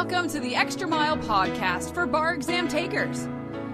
Welcome to the Extra Mile podcast for bar exam takers.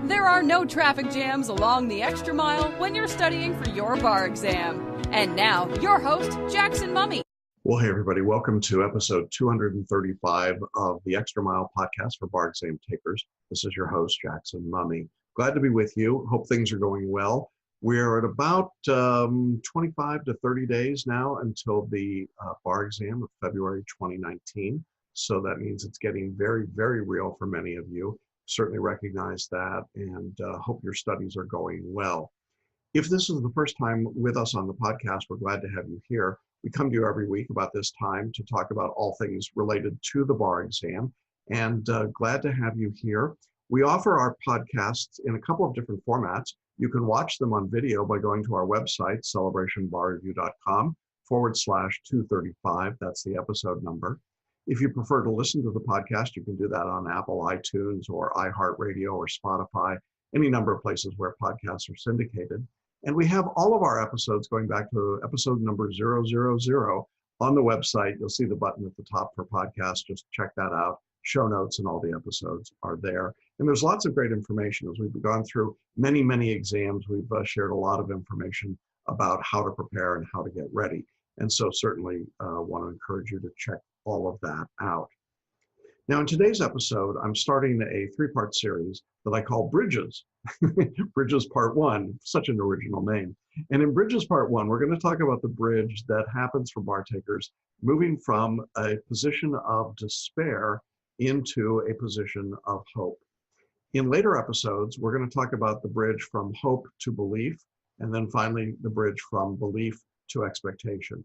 There are no traffic jams along the Extra Mile when you're studying for your bar exam. And now, your host, Jackson Mummy. Well, hey, everybody. Welcome to episode 235 of the Extra Mile podcast for bar exam takers. This is your host, Jackson Mummy. Glad to be with you. Hope things are going well. We're at about 25 to 30 days now until the bar exam of February 2019. So that means it's getting very, very real for many of you. Certainly recognize that and hope your studies are going well. If this is the first time with us on the podcast, we're glad to have you here. We come to you every week about this time to talk about all things related to the bar exam, and glad to have you here. We offer our podcasts in a couple of different formats. You can watch them on video by going to our website, celebrationbarreview.com/235. That's the episode number. If you prefer to listen to the podcast, you can do that on Apple, iTunes, or iHeartRadio, or Spotify, any number of places where podcasts are syndicated. And we have all of our episodes going back to episode number 000 on the website. You'll see the button at the top for podcasts. Just check that out. Show notes and all the episodes are there. And there's lots of great information. As we've gone through many, many exams, we've shared a lot of information about how to prepare and how to get ready. And so certainly want to encourage you to check all of that out. Now, in today's episode, I'm starting a three-part series that I call Bridges. Bridges Part 1, such an original name. And in Bridges Part 1, we're going to talk about the bridge that happens for bar takers moving from a position of despair into a position of hope. In later episodes, we're going to talk about the bridge from hope to belief, and then finally the bridge from belief to expectation.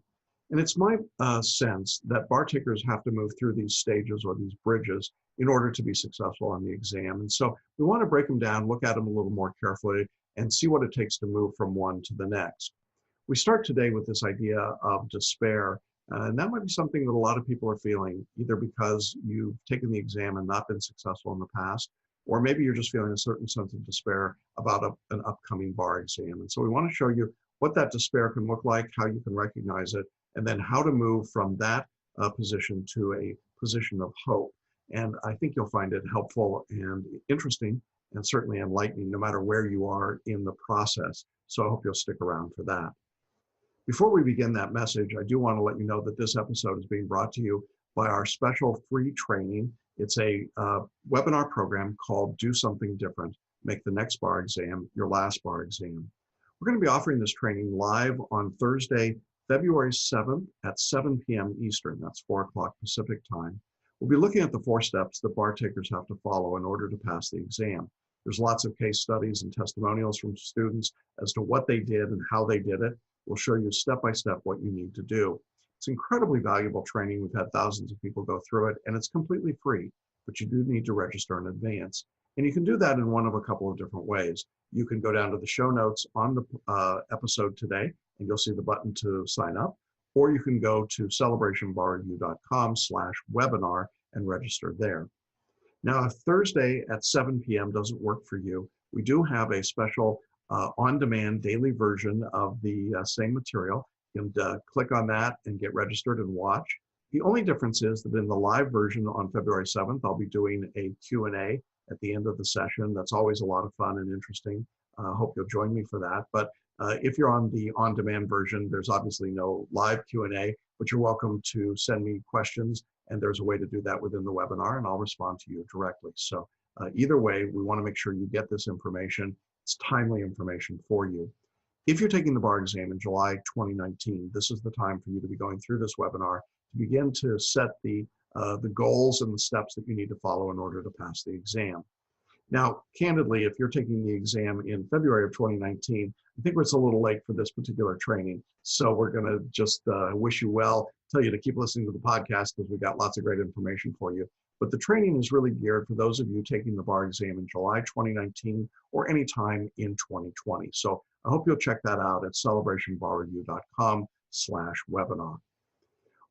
And it's my sense that bar takers have to move through these stages or these bridges in order to be successful on the exam. And so we want to break them down, look at them a little more carefully, and see what it takes to move from one to the next. We start today with this idea of despair, and that might be something that a lot of people are feeling, either because you've taken the exam and not been successful in the past, or maybe you're just feeling a certain sense of despair about an upcoming bar exam. And so we want to show you what that despair can look like, how you can recognize it, and then how to move from that position to a position of hope. And I think you'll find it helpful and interesting and certainly enlightening no matter where you are in the process. So I hope you'll stick around for that. Before we begin that message, I do want to let you know that this episode is being brought to you by our special free training. It's a webinar program called Do Something Different, Make the Next Bar Exam Your Last Bar Exam. We're going to be offering this training live on Thursday, February 7th at 7 p.m. Eastern. That's 4 o'clock Pacific time. We'll be looking at the 4 steps that bar takers have to follow in order to pass the exam. There's lots of case studies and testimonials from students as to what they did and how they did it. We'll show you step by step what you need to do. It's incredibly valuable training. We've had thousands of people go through it, and it's completely free, but you do need to register in advance. And you can do that in one of a couple of different ways. You can go down to the show notes on the episode today, and you'll see the button to sign up, or you can go to celebrationbarreview.com/webinar and register there. Now, if Thursday at 7 p.m. doesn't work for you, we do have a special on-demand daily version of the same material. You can click on that and get registered and watch. The only difference is that in the live version on February 7th, I'll be doing a Q&A at the end of the session. That's always a lot of fun and interesting. Hope you'll join me for that. But if you're on the on-demand version, there's obviously no live Q&A, but you're welcome to send me questions, and there's a way to do that within the webinar, and I'll respond to you directly. So either way, we want to make sure you get this information. It's timely information for you. If you're taking the bar exam in July 2019, this is the time for you to be going through this webinar to begin to set the goals and the steps that you need to follow in order to pass the exam. Now, candidly, if you're taking the exam in February of 2019, I think it's a little late for this particular training. So we're going to just wish you well, tell you to keep listening to the podcast because we've got lots of great information for you. But the training is really geared for those of you taking the bar exam in July 2019 or any time in 2020. So I hope you'll check that out at celebrationbarreview.com/webinar.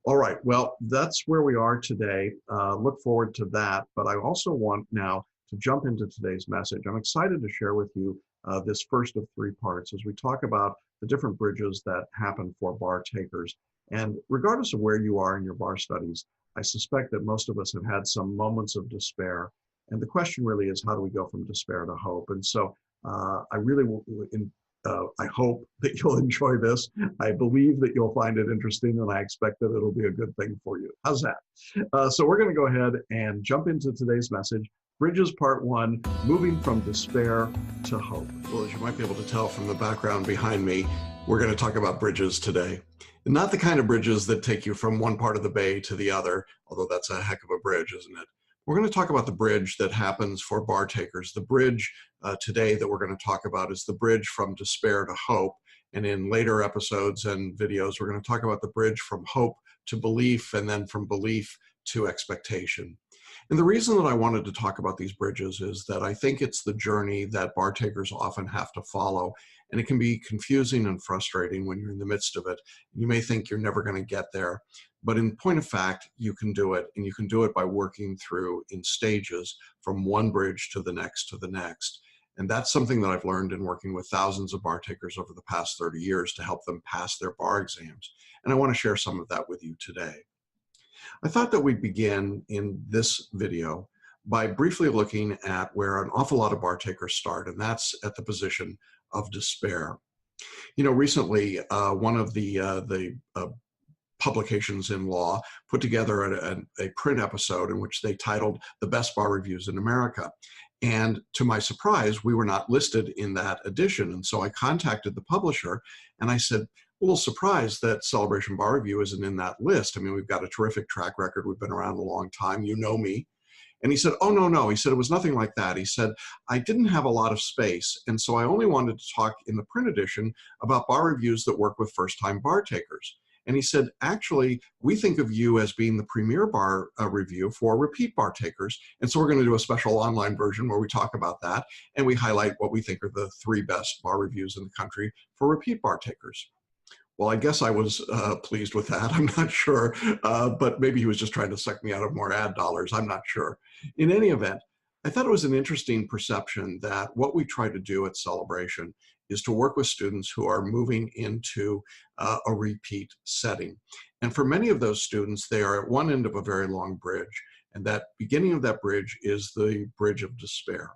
All right, well, that's where we are today. Look forward to that. But I also want now to jump into today's message. I'm excited to share with you this first of 3 parts as we talk about the different bridges that happen for bar takers. And regardless of where you are in your bar studies, I suspect that most of us have had some moments of despair. And the question really is, how do we go from despair to hope? And so I really I hope that you'll enjoy this. I believe that you'll find it interesting, and I expect that it'll be a good thing for you. How's that? So we're going to go ahead and jump into today's message. Bridges Part 1, moving from despair to hope. Well, as you might be able to tell from the background behind me, we're going to talk about bridges today. Not the kind of bridges that take you from one part of the bay to the other, although that's a heck of a bridge, isn't it? We're going to talk about the bridge that happens for bar takers. The bridge today that we're going to talk about is the bridge from despair to hope. And in later episodes and videos, we're going to talk about the bridge from hope to belief, and then from belief to expectation. And the reason that I wanted to talk about these bridges is that I think it's the journey that bar takers often have to follow. And it can be confusing and frustrating when you're in the midst of it. You may think you're never going to get there, but in point of fact, you can do it. And you can do it by working through in stages from one bridge to the next to the next. And that's something that I've learned in working with thousands of bar takers over the past 30 years to help them pass their bar exams. And I want to share some of that with you today. I thought that we'd begin in this video by briefly looking at where an awful lot of bar takers start, and that's at the position of despair. You know, recently, one of the publications in law put together a print episode in which they titled "The Best Bar Reviews in America." And to my surprise, we were not listed in that edition. And so I contacted the publisher and I said, a little surprised that Celebration Bar Review isn't in that list. I mean, we've got a terrific track record. We've been around a long time. You know me. And he said, oh, no. He said, it was nothing like that. He said, I didn't have a lot of space. And so I only wanted to talk in the print edition about bar reviews that work with first-time bar takers. And he said, actually, we think of you as being the premier bar review for repeat bar takers. And so we're going to do a special online version where we talk about that. And we highlight what we think are the 3 best bar reviews in the country for repeat bar takers. Well, I guess I was pleased with that. I'm not sure, but maybe he was just trying to suck me out of more ad dollars. I'm not sure. In any event, I thought it was an interesting perception that what we try to do at Celebration is to work with students who are moving into a repeat setting. And for many of those students, they are at one end of a very long bridge. And that beginning of that bridge is the bridge of despair.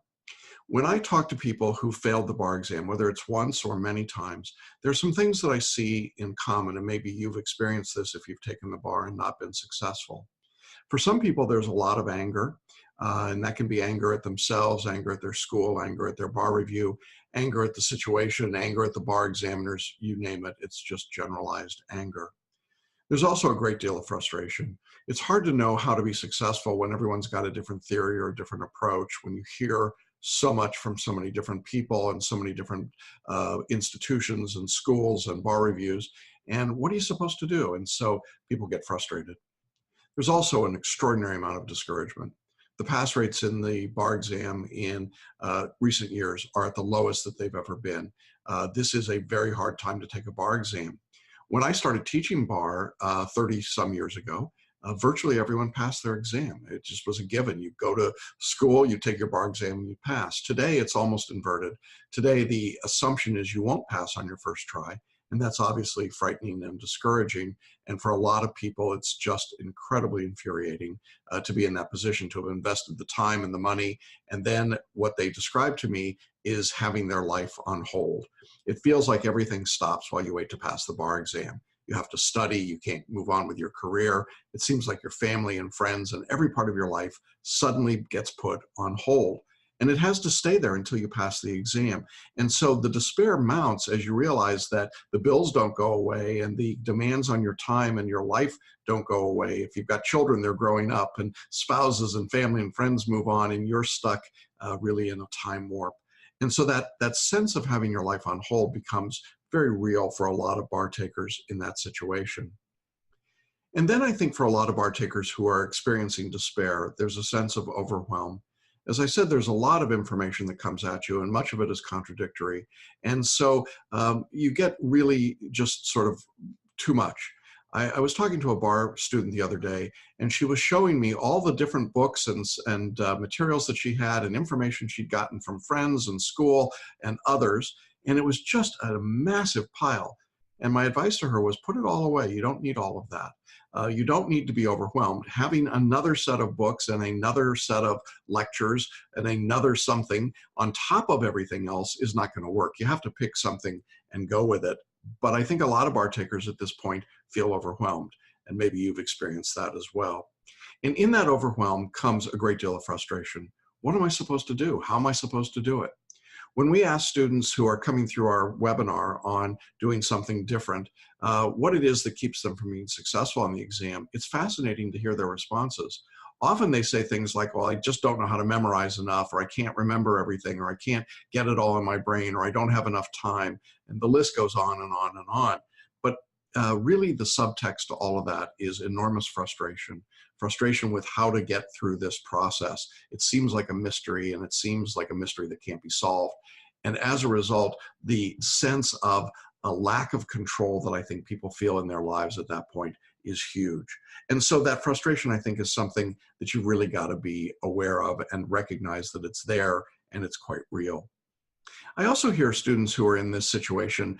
When I talk to people who failed the bar exam, whether it's once or many times, there's some things that I see in common, and maybe you've experienced this if you've taken the bar and not been successful. For some people, there's a lot of anger, and that can be anger at themselves, anger at their school, anger at their bar review, anger at the situation, anger at the bar examiners, you name it. It's just generalized anger. There's also a great deal of frustration. It's hard to know how to be successful when everyone's got a different theory or a different approach, when you hear so much from so many different people and so many different institutions and schools and bar reviews. And what are you supposed to do? And so people get frustrated. There's also an extraordinary amount of discouragement. The pass rates in the bar exam in recent years are at the lowest that they've ever been. This is a very hard time to take a bar exam. When I started teaching bar 30 some years ago, virtually everyone passed their exam. It just was a given. You go to school, you take your bar exam, and you pass. Today, it's almost inverted. Today, the assumption is you won't pass on your first try, and that's obviously frightening and discouraging. And for a lot of people, it's just incredibly infuriating to be in that position, to have invested the time and the money, and then what they describe to me is having their life on hold. It feels like everything stops while you wait to pass the bar exam. You have to study, you can't move on with your career. It seems like your family and friends and every part of your life suddenly gets put on hold. And it has to stay there until you pass the exam. And so the despair mounts as you realize that the bills don't go away and the demands on your time and your life don't go away. If you've got children, they're growing up, and spouses and family and friends move on, and you're stuck really in a time warp. And so that sense of having your life on hold becomes very real for a lot of bar takers in that situation. And then I think for a lot of bar takers who are experiencing despair, there's a sense of overwhelm. As I said, there's a lot of information that comes at you, and much of it is contradictory. And so you get really just sort of too much. I was talking to a bar student the other day, and she was showing me all the different books and materials that she had and information she'd gotten from friends and school and others. And it was just a massive pile. And my advice to her was, put it all away. You don't need all of that. You don't need to be overwhelmed. Having another set of books and another set of lectures and another something on top of everything else is not going to work. You have to pick something and go with it. But I think a lot of bar takers at this point feel overwhelmed, and maybe you've experienced that as well. And in that overwhelm comes a great deal of frustration. What am I supposed to do? How am I supposed to do it? When we ask students who are coming through our webinar on doing something different, what it is that keeps them from being successful on the exam, it's fascinating to hear their responses. Often they say things like, well, I just don't know how to memorize enough, or I can't remember everything, or I can't get it all in my brain, or I don't have enough time. And the list goes on and on and on. But really the subtext to all of that is enormous frustration with how to get through this process. It seems like a mystery, and it seems like a mystery that can't be solved. And as a result, the sense of a lack of control that I think people feel in their lives at that point is huge. And so that frustration, I think, is something that you've really got to be aware of and recognize that it's there and it's quite real. I also hear students who are in this situation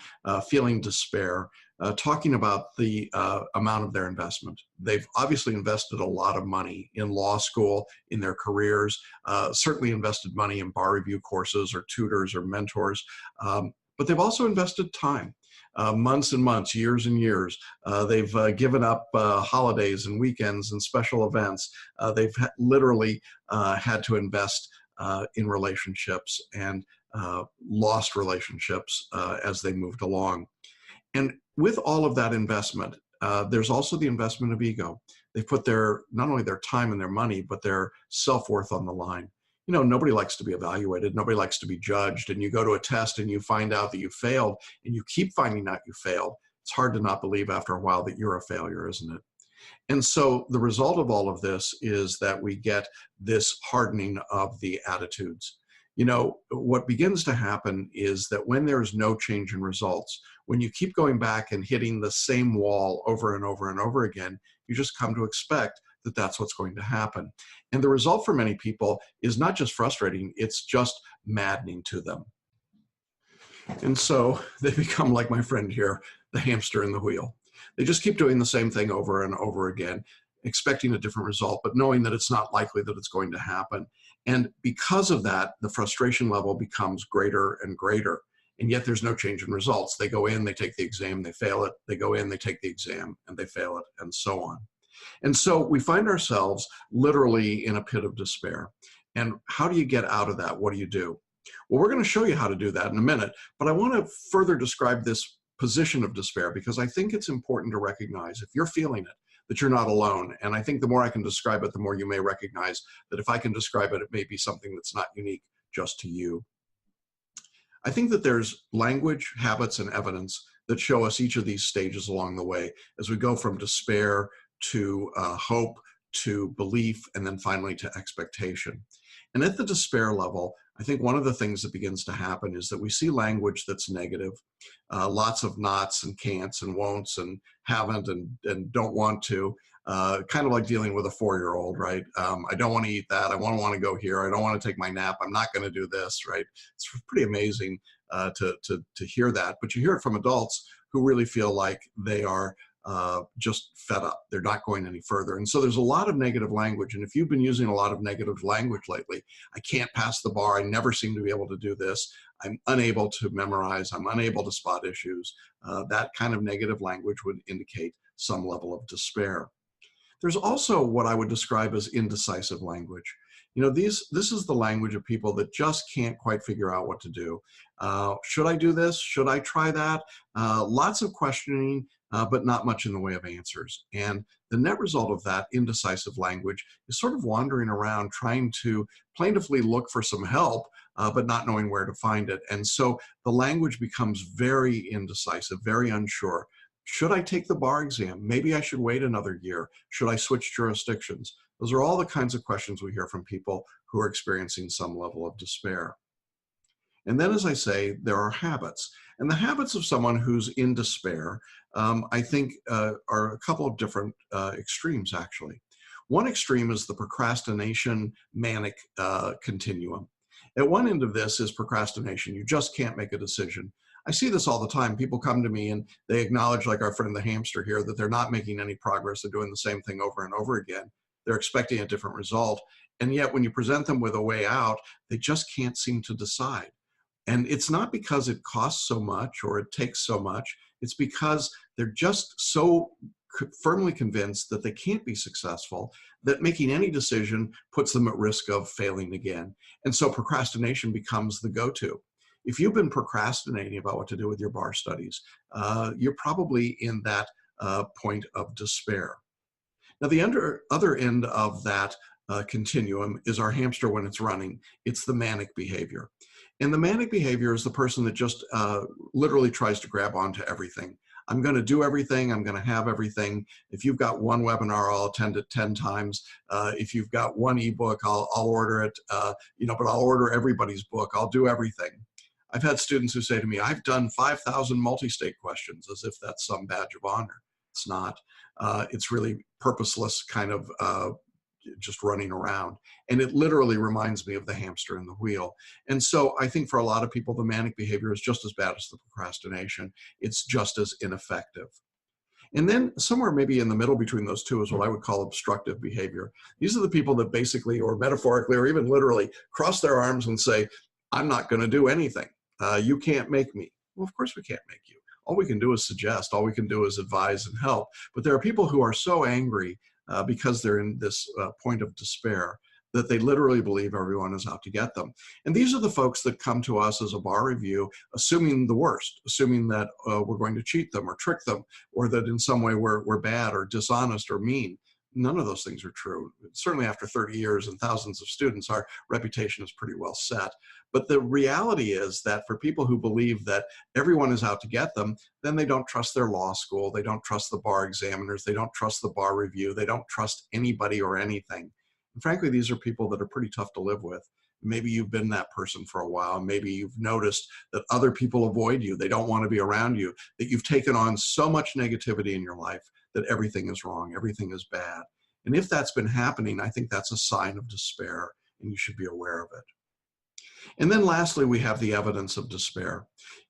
feeling despair, talking about the amount of their investment. They've obviously invested a lot of money in law school, in their careers, certainly invested money in bar review courses or tutors or mentors, but they've also invested time. Months and months, years and years. They've given up holidays and weekends and special events. They've literally had to invest in relationships and lost relationships as they moved along. And with all of that investment, there's also the investment of ego. They've put not only their time and their money, but their self-worth on the line. You know, nobody likes to be evaluated. Nobody likes to be judged. And you go to a test and you find out that you failed, and you keep finding out you failed. It's hard to not believe after a while that you're a failure, isn't it? And so the result of all of this is that we get this hardening of the attitudes. You know, what begins to happen is that when there's no change in results, when you keep going back and hitting the same wall over and over and over again, you just come to expect that that's what's going to happen. And the result for many people is not just frustrating, it's just maddening to them. And so they become like my friend here, the hamster in the wheel. They just keep doing the same thing over and over again, expecting a different result, but knowing that it's not likely that it's going to happen. And because of that, the frustration level becomes greater and greater. And yet there's no change in results. They go in, they take the exam, they fail it. They go in, they take the exam, and they fail it, and so on. And so we find ourselves literally in a pit of despair. And how do you get out of that? What do you do? Well, we're going to show you how to do that in a minute, but I want to further describe this position of despair because I think it's important to recognize, if you're feeling it, that you're not alone. And I think the more I can describe it, the more you may recognize that if I can describe it, it may be something that's not unique just to you. I think that there's language, habits, and evidence that show us each of these stages along the way as we go from despair to hope, to belief, and then finally to expectation. And at the despair level, I think one of the things that begins to happen is that we see language that's negative, lots of nots and can'ts and won'ts and haven't and don't want to, kind of like dealing with a 4-year-old, right? I don't want to eat that. I want to go here. I don't want to take my nap. I'm not going to do this, right? It's pretty amazing to hear that. But you hear it from adults who really feel like they are just fed up. They're not going any further. And so there's a lot of negative language. And if you've been using a lot of negative language lately, I can't pass the bar. I never seem to be able to do this. I'm unable to memorize. I'm unable to spot issues. That kind of negative language would indicate some level of despair. There's also what I would describe as indecisive language. You know, this is the language of people that just can't quite figure out what to do. Should I do this? Should I try that? Lots of questioning, but not much in the way of answers. And the net result of that indecisive language is sort of wandering around trying to plaintively look for some help, but not knowing where to find it. And so the language becomes very indecisive, very unsure. Should I take the bar exam? Maybe I should wait another year. Should I switch jurisdictions? Those are all the kinds of questions we hear from people who are experiencing some level of despair. And then, as I say, there are habits. And the habits of someone who's in despair, I think, are a couple of different extremes, actually. One extreme is the procrastination manic continuum. At one end of this is procrastination. You just can't make a decision. I see this all the time. People come to me and they acknowledge, like our friend the hamster here, that they're not making any progress. They're doing the same thing over and over again. They're expecting a different result. And yet when you present them with a way out, they just can't seem to decide. And it's not because it costs so much or it takes so much. It's because they're just so firmly convinced that they can't be successful, that making any decision puts them at risk of failing again. And so procrastination becomes the go-to. If you've been procrastinating about what to do with your bar studies, you're probably in that point of despair. Now, the other end of that continuum is our hamster when it's running. It's the manic behavior. And the manic behavior is the person that just literally tries to grab onto everything. I'm going to do everything. I'm going to have everything. If you've got one webinar, I'll attend it 10 times. If you've got one ebook, I'll order it, but I'll order everybody's book. I'll do everything. I've had students who say to me, I've done 5,000 multi-state questions, as if that's some badge of honor. It's not. It's really purposeless kind of just running around. And it literally reminds me of the hamster in the wheel. And so I think for a lot of people, the manic behavior is just as bad as the procrastination. It's just as ineffective. And then somewhere maybe in the middle between those two is what I would call obstructive behavior. These are the people that basically, or metaphorically, or even literally, cross their arms and say, I'm not going to do anything. You can't make me. Well, of course we can't make you. All we can do is suggest. All we can do is advise and help. But there are people who are so angry because they're in this point of despair that they literally believe everyone is out to get them. And these are the folks that come to us as a bar review, assuming the worst, assuming that we're going to cheat them or trick them, or that in some way we're bad or dishonest or mean. None of those things are true. Certainly after 30 years and thousands of students, our reputation is pretty well set. But the reality is that for people who believe that everyone is out to get them, then they don't trust their law school, they don't trust the bar examiners, they don't trust the bar review, they don't trust anybody or anything. And frankly, these are people that are pretty tough to live with. Maybe you've been that person for a while. Maybe you've noticed that other people avoid you. They don't want to be around you, that you've taken on so much negativity in your life that everything is wrong, everything is bad. And if that's been happening, I think that's a sign of despair, and you should be aware of it. And then lastly, we have the evidence of despair.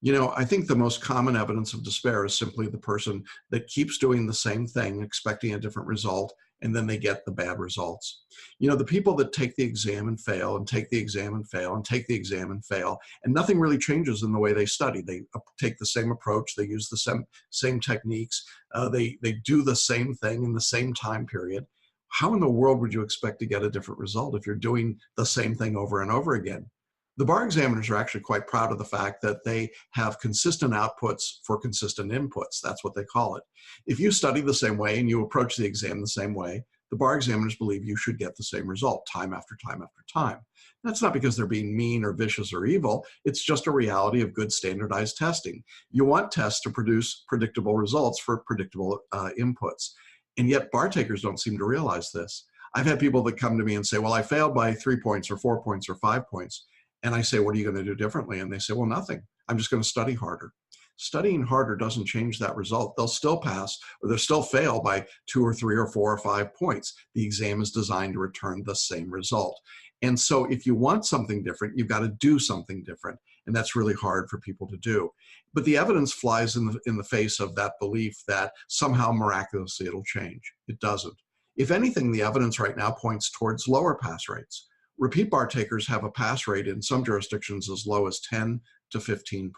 I think the most common evidence of despair is simply the person that keeps doing the same thing, expecting a different result, and then they get the bad results. The people that take the exam and fail, and take the exam and fail, and take the exam and fail, and nothing really changes in the way they study. They take the same approach, they use the same techniques, they do the same thing in the same time period. How in the world would you expect to get a different result if you're doing the same thing over and over again? The bar examiners are actually quite proud of the fact that they have consistent outputs for consistent inputs. That's what they call it. If you study the same way and you approach the exam the same way, the bar examiners believe you should get the same result time after time after time. That's not because they're being mean or vicious or evil. It's just a reality of good standardized testing. You want tests to produce predictable results for predictable inputs. And yet bar takers don't seem to realize this. I've had people that come to me and say, well, I failed by 3 points or 4 points or 5 points. And I say, what are you going to do differently? And they say, well, nothing. I'm just going to study harder. Studying harder doesn't change that result. They'll still pass, or they'll still fail by 2 or 3 or 4 or 5 points. The exam is designed to return the same result. And so if you want something different, you've got to do something different. And that's really hard for people to do. But the evidence flies in the face of that belief that somehow miraculously it'll change. It doesn't. If anything, the evidence right now points towards lower pass rates. Repeat bar takers have a pass rate in some jurisdictions as low as 10 to 15%.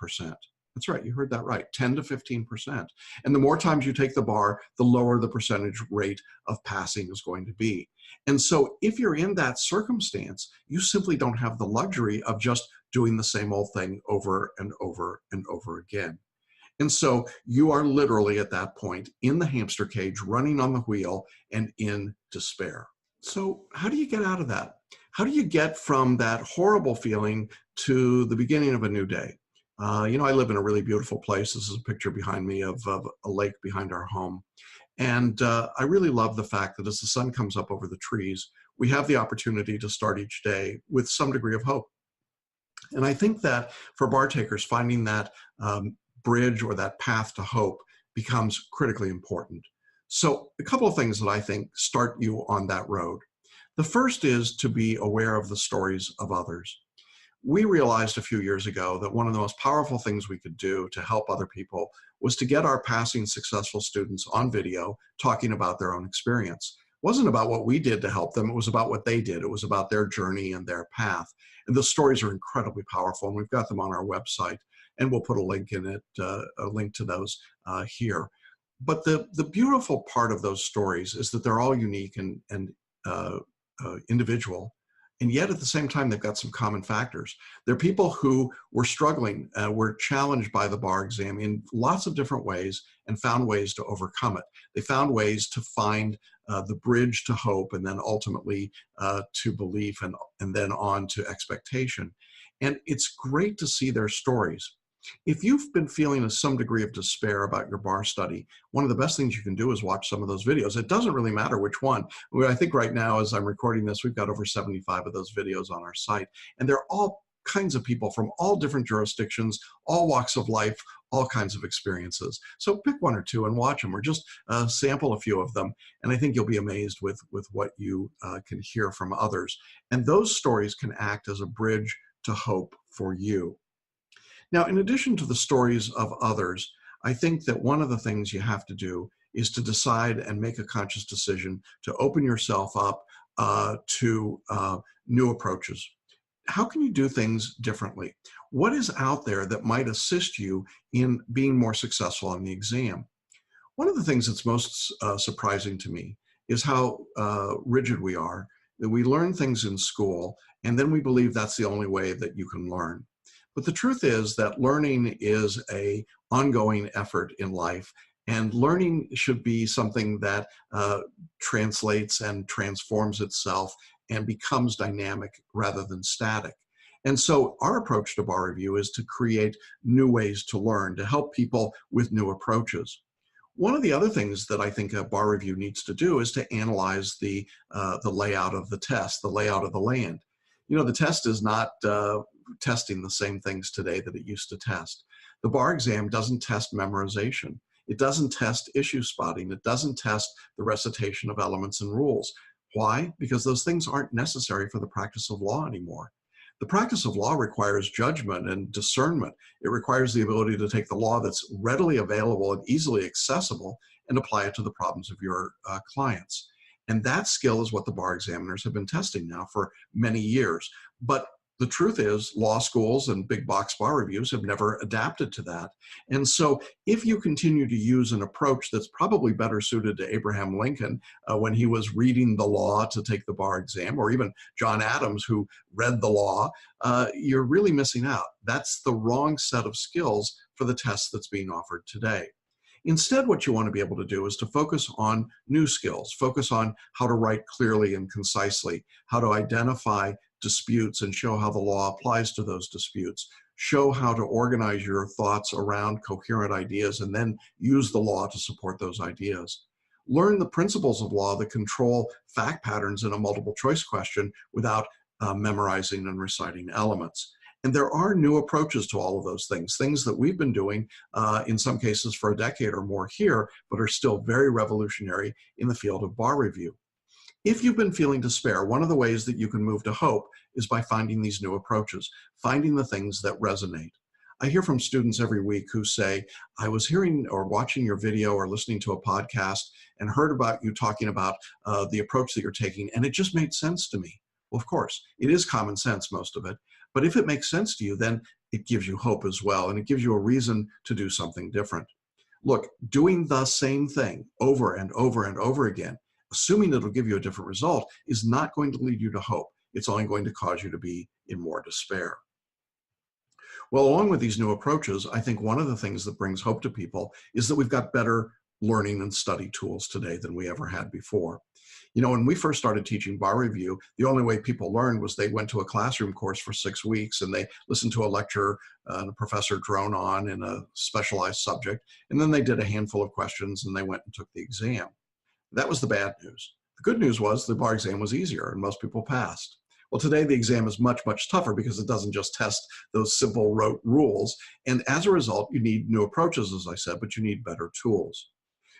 That's right, you heard that right, 10 to 15%. And the more times you take the bar, the lower the percentage rate of passing is going to be. And so if you're in that circumstance, you simply don't have the luxury of just doing the same old thing over and over and over again. And so you are literally at that point in the hamster cage, running on the wheel and in despair. So how do you get out of that? How do you get from that horrible feeling to the beginning of a new day? I live in a really beautiful place. This is a picture behind me of a lake behind our home. And I really love the fact that as the sun comes up over the trees, we have the opportunity to start each day with some degree of hope. And I think that for bar takers, finding that bridge or that path to hope becomes critically important. So a couple of things that I think start you on that road. The first is to be aware of the stories of others. We realized a few years ago that one of the most powerful things we could do to help other people was to get our passing successful students on video talking about their own experience. It wasn't about what we did to help them, it was about what they did. It was about their journey and their path. And the stories are incredibly powerful, and we've got them on our website, and we'll put a link in it, a link to those here. But the beautiful part of those stories is that they're all unique and individual. And yet at the same time, they've got some common factors. They're people who were struggling, were challenged by the bar exam in lots of different ways and found ways to overcome it. They found ways to find the bridge to hope, and then ultimately to belief, and then on to expectation. And it's great to see their stories. If you've been feeling some degree of despair about your bar study, one of the best things you can do is watch some of those videos. It doesn't really matter which one. I think right now, as I'm recording this, we've got over 75 of those videos on our site, and they're all kinds of people from all different jurisdictions, all walks of life, all kinds of experiences. So pick one or two and watch them, or just sample a few of them, and I think you'll be amazed with what you can hear from others. And those stories can act as a bridge to hope for you. Now, in addition to the stories of others, I think that one of the things you have to do is to decide and make a conscious decision to open yourself up to new approaches. How can you do things differently? What is out there that might assist you in being more successful on the exam? One of the things that's most surprising to me is how rigid we are, that we learn things in school, and then we believe that's the only way that you can learn. But the truth is that learning is an ongoing effort in life, and learning should be something that translates and transforms itself and becomes dynamic rather than static. And so our approach to bar review is to create new ways to learn, to help people with new approaches. One of the other things that I think a bar review needs to do is to analyze the layout of the test, the layout of the land. You know, the test is not testing the same things today that it used to test. The bar exam doesn't test memorization. It doesn't test issue spotting. It doesn't test the recitation of elements and rules. Why? Because those things aren't necessary for the practice of law anymore. The practice of law requires judgment and discernment. It requires the ability to take the law that's readily available and easily accessible and apply it to the problems of your clients. And that skill is what the bar examiners have been testing now for many years. But the truth is, law schools and big box bar reviews have never adapted to that. And so if you continue to use an approach that's probably better suited to Abraham Lincoln when he was reading the law to take the bar exam, or even John Adams who read the law, you're really missing out. That's the wrong set of skills for the test that's being offered today. Instead, what you want to be able to do is to focus on new skills, focus on how to write clearly and concisely, how to identify disputes and show how the law applies to those disputes, show how to organize your thoughts around coherent ideas, and then use the law to support those ideas. Learn the principles of law that control fact patterns in a multiple choice question without memorizing and reciting elements. And there are new approaches to all of those things that we've been doing in some cases for a decade or more here, but are still very revolutionary in the field of bar review. If you've been feeling despair, one of the ways that you can move to hope is by finding these new approaches, finding the things that resonate. I hear from students every week who say, I was hearing or watching your video or listening to a podcast and heard about you talking about the approach that you're taking, and it just made sense to me. Well, of course, it is common sense, most of it. But if it makes sense to you, then it gives you hope as well, and it gives you a reason to do something different. Look, doing the same thing over and over and over again, assuming it'll give you a different result, is not going to lead you to hope. It's only going to cause you to be in more despair. Well, along with these new approaches, I think one of the things that brings hope to people is that we've got better learning and study tools today than we ever had before. You know, when we first started teaching bar review, the only way people learned was they went to a classroom course for 6 weeks and they listened to a lecture and a professor drone on in a specialized subject, and then they did a handful of questions and they went and took the exam. That was the bad news. The good news was the bar exam was easier and most people passed. Well, today the exam is much, much tougher because it doesn't just test those simple rote rules. And as a result, you need new approaches, as I said, but you need better tools.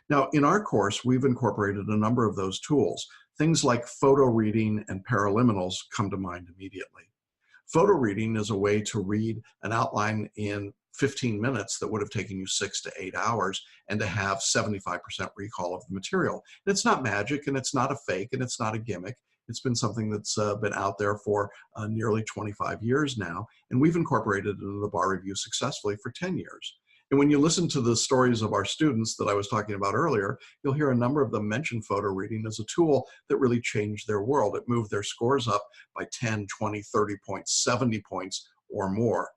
Now, in our course, we've incorporated a number of those tools. Things like photo reading and paraliminals come to mind immediately. Photo reading is a way to read an outline in 15 minutes that would have taken you 6 to 8 hours, and to have 75% recall of the material. And it's not magic, and it's not a fake, and it's not a gimmick. It's been something that's been out there for nearly 25 years now, and we've incorporated it into the bar review successfully for 10 years. And when you listen to the stories of our students that I was talking about earlier, you'll hear a number of them mention photo reading as a tool that really changed their world. It moved their scores up by 10, 20, 30 points, 70 points or more.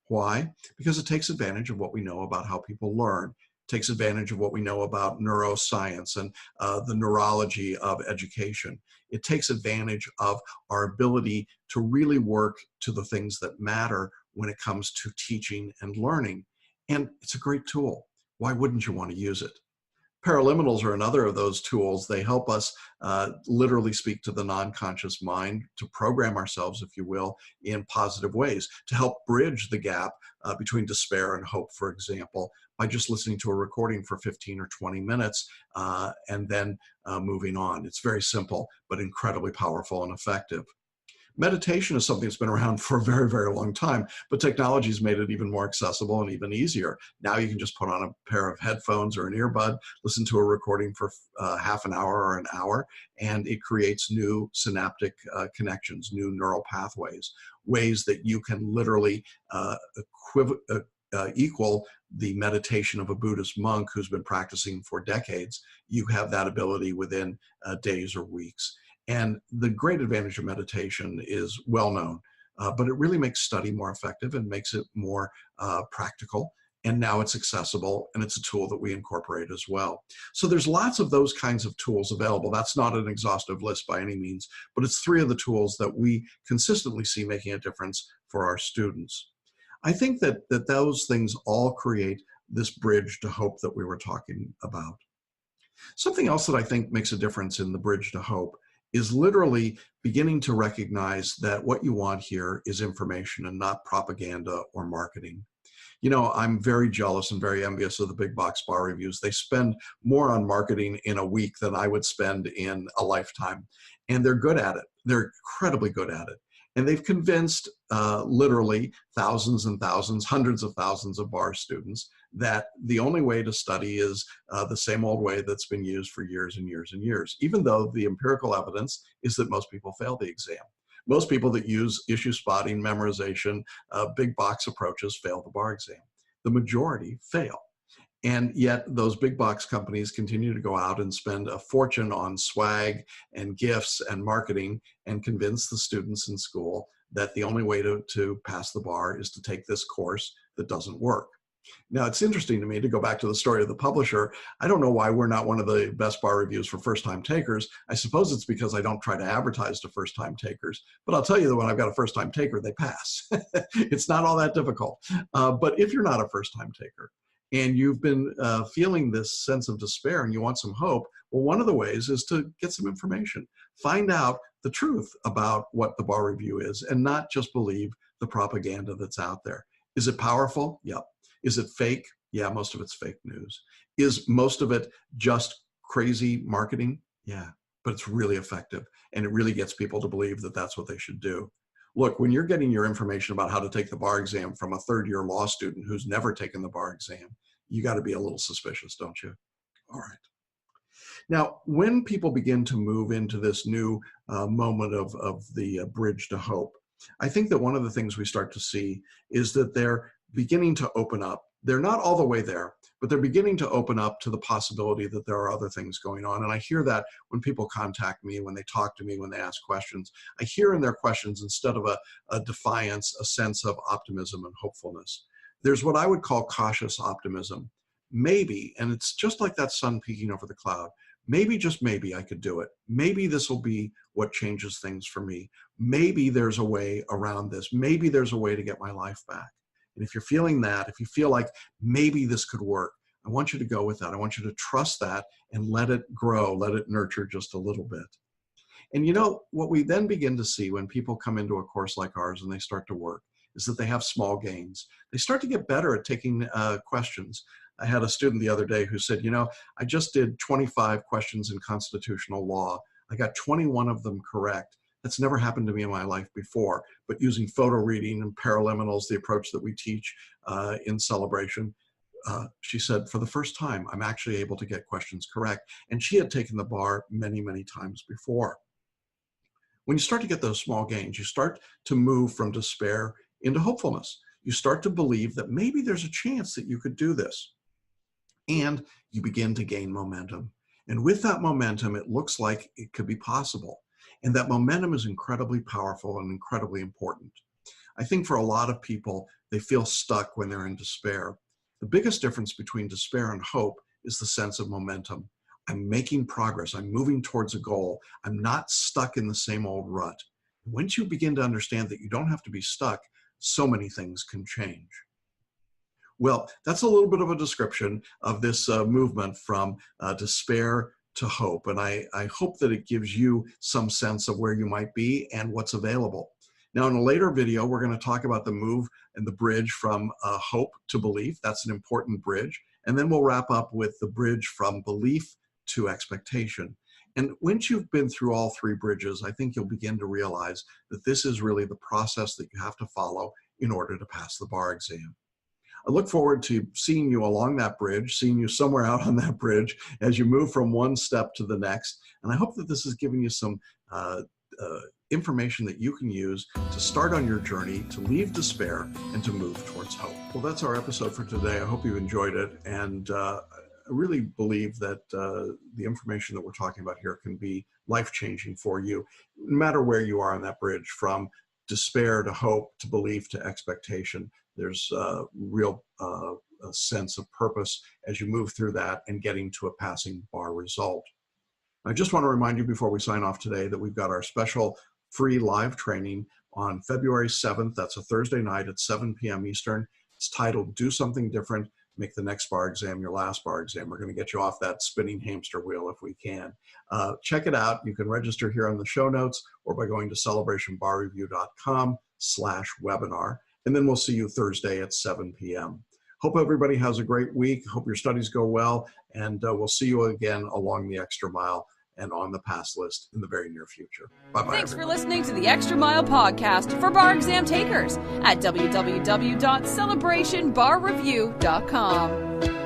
Why? Because it takes advantage of what we know about how people learn, takes advantage of what we know about neuroscience and the neurology of education. It takes advantage of our ability to really work to the things that matter when it comes to teaching and learning. And it's a great tool. Why wouldn't you want to use it? Paraliminals are another of those tools. They help us literally speak to the non-conscious mind, to program ourselves, if you will, in positive ways, to help bridge the gap between despair and hope, for example, by just listening to a recording for 15 or 20 minutes and then moving on. It's very simple, but incredibly powerful and effective. Meditation is something that's been around for a very, very long time, but technology has made it even more accessible and even easier. Now you can just put on a pair of headphones or an earbud, listen to a recording for half an hour or an hour, and it creates new synaptic connections, new neural pathways, ways that you can literally equal the meditation of a Buddhist monk who's been practicing for decades. You have that ability within days or weeks. And the great advantage of meditation is well known, but it really makes study more effective and makes it more practical. And now it's accessible, and it's a tool that we incorporate as well. So there's lots of those kinds of tools available. That's not an exhaustive list by any means, but it's 3 of the tools that we consistently see making a difference for our students. I think that those things all create this bridge to hope that we were talking about. Something else that I think makes a difference in the bridge to hope is literally beginning to recognize that what you want here is information and not propaganda or marketing. You know, I'm very jealous and very envious of the big box bar reviews. They spend more on marketing in a week than I would spend in a lifetime. And they're good at it. They're incredibly good at it. And they've convinced literally thousands and thousands, hundreds of thousands of bar students that the only way to study is the same old way that's been used for years and years and years, even though the empirical evidence is that most people fail the exam. Most people that use issue spotting, memorization, big box approaches fail the bar exam. The majority fail. And yet those big box companies continue to go out and spend a fortune on swag and gifts and marketing and convince the students in school that the only way to pass the bar is to take this course that doesn't work. Now, it's interesting to me to go back to the story of the publisher. I don't know why we're not one of the best bar reviews for first-time takers. I suppose it's because I don't try to advertise to first-time takers. But I'll tell you that when I've got a first-time taker, they pass. It's not all that difficult. But if you're not a first-time taker, and you've been feeling this sense of despair and you want some hope, well, one of the ways is to get some information. Find out the truth about what the bar review is and not just believe the propaganda that's out there. Is it powerful? Yep. Is it fake? Yeah, most of it's fake news. Is most of it just crazy marketing? Yeah, but it's really effective, and it really gets people to believe that that's what they should do. Look, when you're getting your information about how to take the bar exam from a third-year law student who's never taken the bar exam, you got to be a little suspicious, don't you? All right. Now, when people begin to move into this new moment of the bridge to hope, I think that one of the things we start to see is that they're beginning to open up. They're not all the way there, but they're beginning to open up to the possibility that there are other things going on. And I hear that when people contact me, when they talk to me, when they ask questions. I hear in their questions, instead of a defiance, a sense of optimism and hopefulness. There's what I would call cautious optimism. Maybe, and it's just like that sun peeking over the cloud, maybe, just maybe I could do it. Maybe this will be what changes things for me. Maybe there's a way around this. Maybe there's a way to get my life back. And if you're feeling that, if you feel like maybe this could work, I want you to go with that. I want you to trust that and let it grow, let it nurture just a little bit. And you know, what we then begin to see when people come into a course like ours and they start to work is that they have small gains. They start to get better at taking questions. I had a student the other day who said, you know, I just did 25 questions in constitutional law. I got 21 of them correct. That's never happened to me in my life before. But using photo reading and paraliminals, the approach that we teach in Celebration, she said, for the first time, I'm actually able to get questions correct. And she had taken the bar many, many times before. When you start to get those small gains, you start to move from despair into hopefulness. You start to believe that maybe there's a chance that you could do this. And you begin to gain momentum. And with that momentum, it looks like it could be possible. And that momentum is incredibly powerful and incredibly important. I think for a lot of people, they feel stuck when they're in despair. The biggest difference between despair and hope is the sense of momentum. I'm making progress. I'm moving towards a goal. I'm not stuck in the same old rut. Once you begin to understand that you don't have to be stuck, so many things can change. Well, that's a little bit of a description of this movement from despair to hope. And I hope that it gives you some sense of where you might be and what's available. Now, in a later video, we're going to talk about the move and the bridge from hope to belief. That's an important bridge. And then we'll wrap up with the bridge from belief to expectation. And once you've been through all three bridges, I think you'll begin to realize that this is really the process that you have to follow in order to pass the bar exam. I look forward to seeing you along that bridge, seeing you somewhere out on that bridge as you move from one step to the next. And I hope that this has given you some information that you can use to start on your journey, to leave despair, and to move towards hope. Well, that's our episode for today. I hope you enjoyed it. And I really believe that the information that we're talking about here can be life-changing for you, no matter where you are on that bridge, from despair to hope to belief to expectation. There's a real a sense of purpose as you move through that and getting to a passing bar result. I just want to remind you before we sign off today that we've got our special free live training on February 7th. That's a Thursday night at 7 p.m. Eastern. It's titled Do Something Different, Make the Next Bar Exam Your Last Bar Exam. We're going to get you off that spinning hamster wheel if we can. Check it out. You can register here on the show notes or by going to celebrationbarreview.com/webinar. And then we'll see you Thursday at 7 p.m. Hope everybody has a great week. Hope your studies go well. And we'll see you again along the extra mile and on the pass list in the very near future. Bye-bye. Thanks for listening to the Extra Mile podcast for bar exam takers at www.celebrationbarreview.com.